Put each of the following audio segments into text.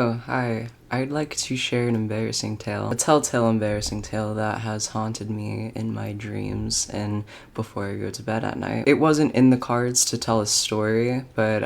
So, hi. I'd like to share an embarrassing tale. A telltale embarrassing tale that has haunted me in my dreams and before I go to bed at night. It wasn't in the cards to tell a story, but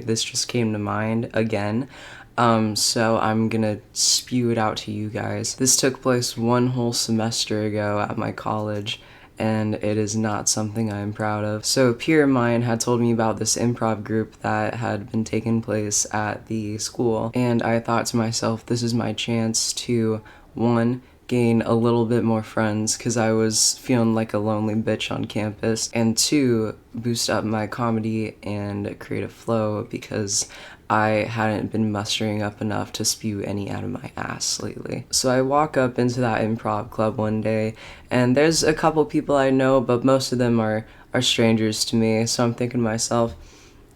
this just came to mind again. So I'm gonna spew it out to you guys. This took place one whole semester ago at my college, and it is not something I'm proud of. So a peer of mine had told me about this improv group that had been taking place at the school, and I thought to myself, this is my chance to, one, gain a little bit more friends because I was feeling like a lonely bitch on campus, and two, boost up my comedy and creative flow because I hadn't been mustering up enough to spew any out of my ass lately. So I walk up into that improv club one day, and there's a couple people I know, but most of them are strangers to me, so I'm thinking to myself,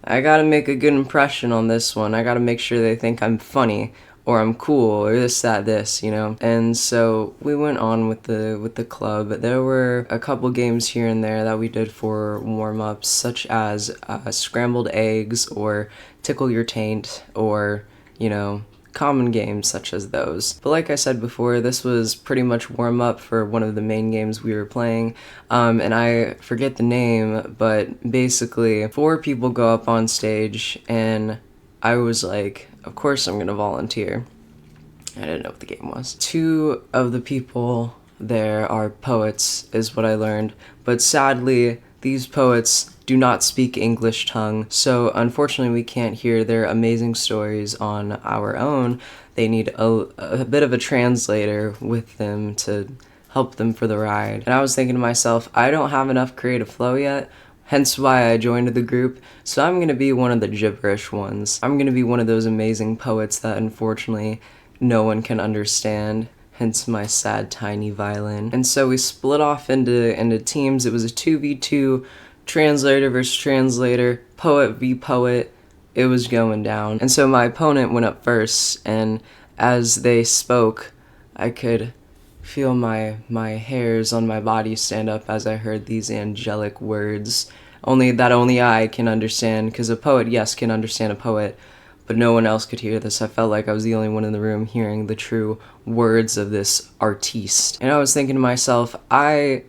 I gotta make a good impression on this one. I gotta make sure they think I'm funny, or I'm cool, or this, you know? And so we went on with the club. There were a couple games here and there that we did for warm-ups, such as scrambled eggs, or tickle your taint, or, you know, common games such as those. But like I said before, this was pretty much warm-up for one of the main games we were playing, and I forget the name, but basically 4 people go up on stage, and I was like, of course I'm gonna volunteer. I didn't know what the game was. 2 of the people there are poets, is what I learned, but sadly, these poets do not speak English tongue, so unfortunately we can't hear their amazing stories on our own. They need a bit of a translator with them to help them for the ride. And I was thinking to myself, I don't have enough creative flow yet, hence why I joined the group, so I'm gonna be one of the gibberish ones. I'm gonna be one of those amazing poets that unfortunately no one can understand, hence my sad tiny violin. And so we split off into teams. It was a 2v2, translator versus translator, poet v poet. It was going down. And so my opponent went up first, and as they spoke, I could feel my hairs on my body stand up as I heard these angelic words. Only I can understand, because a poet, yes, can understand a poet, but no one else could hear this. I felt like I was the only one in the room hearing the true words of this artiste. And I was thinking to myself, wow,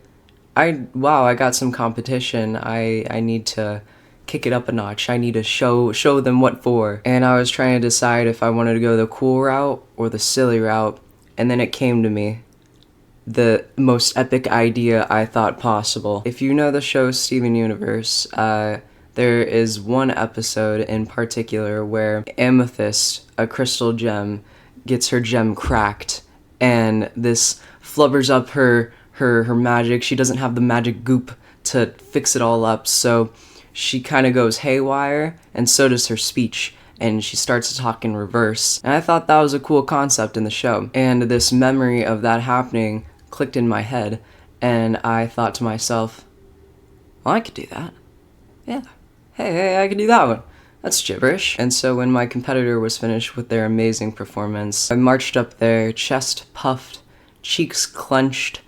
I got some competition. I need to kick it up a notch. I need to show them what for. And I was trying to decide if I wanted to go the cool route or the silly route, and then it came to me. The most epic idea I thought possible. If you know the show Steven Universe, there is one episode in particular where Amethyst, a crystal gem, gets her gem cracked, and this flubbers up her magic. She doesn't have the magic goop to fix it all up, so she kind of goes haywire, and so does her speech, and she starts to talk in reverse. And I thought that was a cool concept in the show, and this memory of that happening clicked in my head, and I thought to myself, well, I could do that. Yeah. Hey, I could do that one. That's gibberish. And so when my competitor was finished with their amazing performance, I marched up there, chest puffed, cheeks clenched,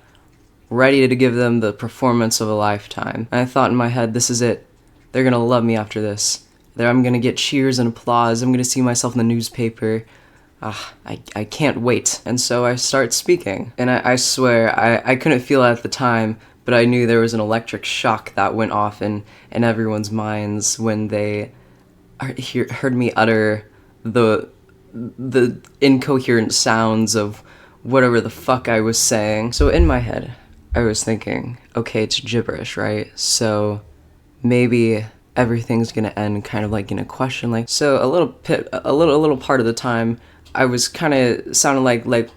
ready to give them the performance of a lifetime. And I thought in my head, this is it. They're gonna love me after this. I'm gonna get cheers and applause. I'm gonna see myself in the newspaper. I can't wait. And so I start speaking. And I swear, I couldn't feel it at the time, but I knew there was an electric shock that went off in everyone's minds when they heard me utter the incoherent sounds of whatever the fuck I was saying. So in my head, I was thinking, okay, it's gibberish, right? So maybe everything's gonna end kind of like in a question, like, so a little part of the time I was kind of sounding like what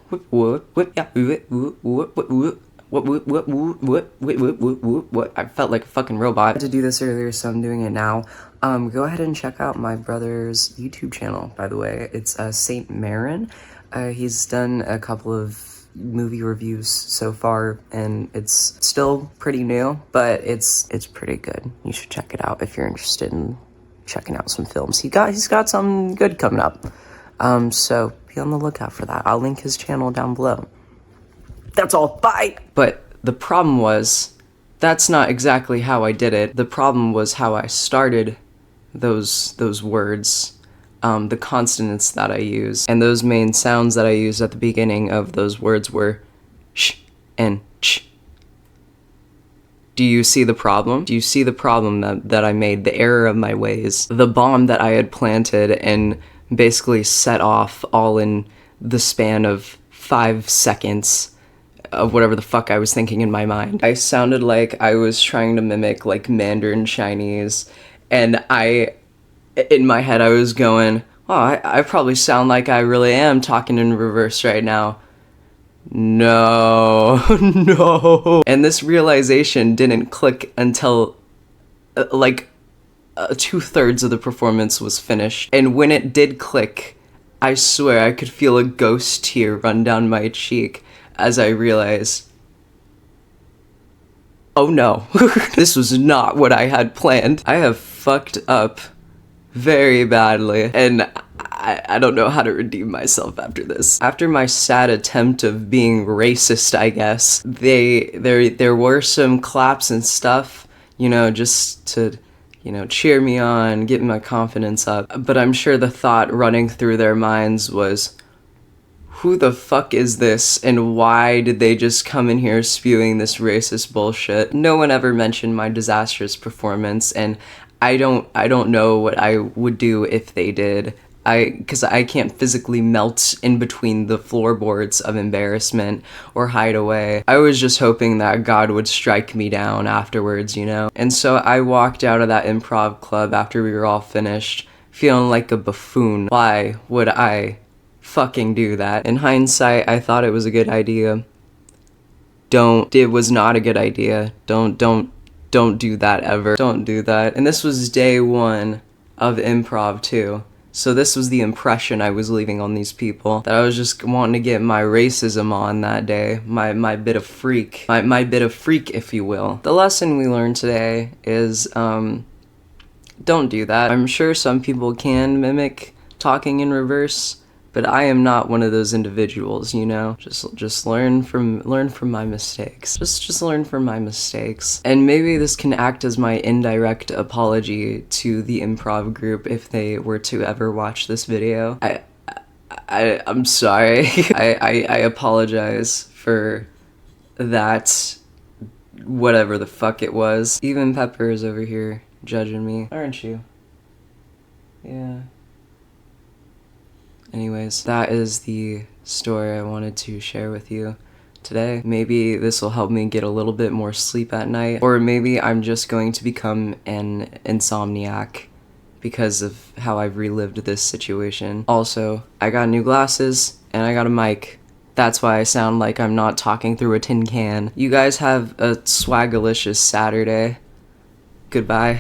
I felt like a fucking robot. I had to do this earlier, so I'm doing it now. Go ahead and check out my brother's YouTube channel, by the way. It's Saint Marin. He's done a couple of movie reviews so far, and it's still pretty new, but it's pretty good. You should check it out if you're interested in checking out some films. He's got something good coming up. So be on the lookout for that. I'll link his channel down below. That's all, bye! But the problem was, that's not exactly how I did it. The problem was how I started those words. the consonants that I use. And those main sounds that I used at the beginning of those words were sh and ch. Do you see the problem? Do you see the problem that I made? The error of my ways? The bomb that I had planted and basically set off all in the span of 5 seconds of whatever the fuck I was thinking in my mind. I sounded like I was trying to mimic like Mandarin Chinese, and in my head I was going, oh, I probably sound like I really am talking in reverse right now. No, no. And this realization didn't click until like 2/3 of the performance was finished. And when it did click, I swear I could feel a ghost tear run down my cheek as I realized, oh no, this was not what I had planned. I have fucked up very badly, and I don't know how to redeem myself after this. After my sad attempt of being racist, I guess, there were some claps and stuff, you know, just to, you know, cheer me on, get my confidence up. But I'm sure the thought running through their minds was, who the fuck is this, and why did they just come in here spewing this racist bullshit? No one ever mentioned my disastrous performance, and I don't know what I would do if they did. Because I can't physically melt in between the floorboards of embarrassment or hide away. I was just hoping that God would strike me down afterwards, you know? And so I walked out of that improv club after we were all finished, feeling like a buffoon. Why would I fucking do that? In hindsight, I thought it was a good idea. It was not a good idea. Don't do that ever. Don't do that. And this was day 1 of improv too. So this was the impression I was leaving on these people, that I was just wanting to get my racism on that day, my bit of freak, my bit of freak, if you will. The lesson we learned today is, don't do that. I'm sure some people can mimic talking in reverse, but I am not one of those individuals, you know? Just learn from my mistakes. Just learn from my mistakes. And maybe this can act as my indirect apology to the improv group if they were to ever watch this video. I'm sorry. I apologize for that, whatever the fuck it was. Even Pepper is over here judging me, aren't you? Yeah. Anyways, that is the story I wanted to share with you today. Maybe this will help me get a little bit more sleep at night, or maybe I'm just going to become an insomniac because of how I've relived this situation. Also, I got new glasses and I got a mic. That's why I sound like I'm not talking through a tin can. You guys have a swagalicious Saturday. Goodbye.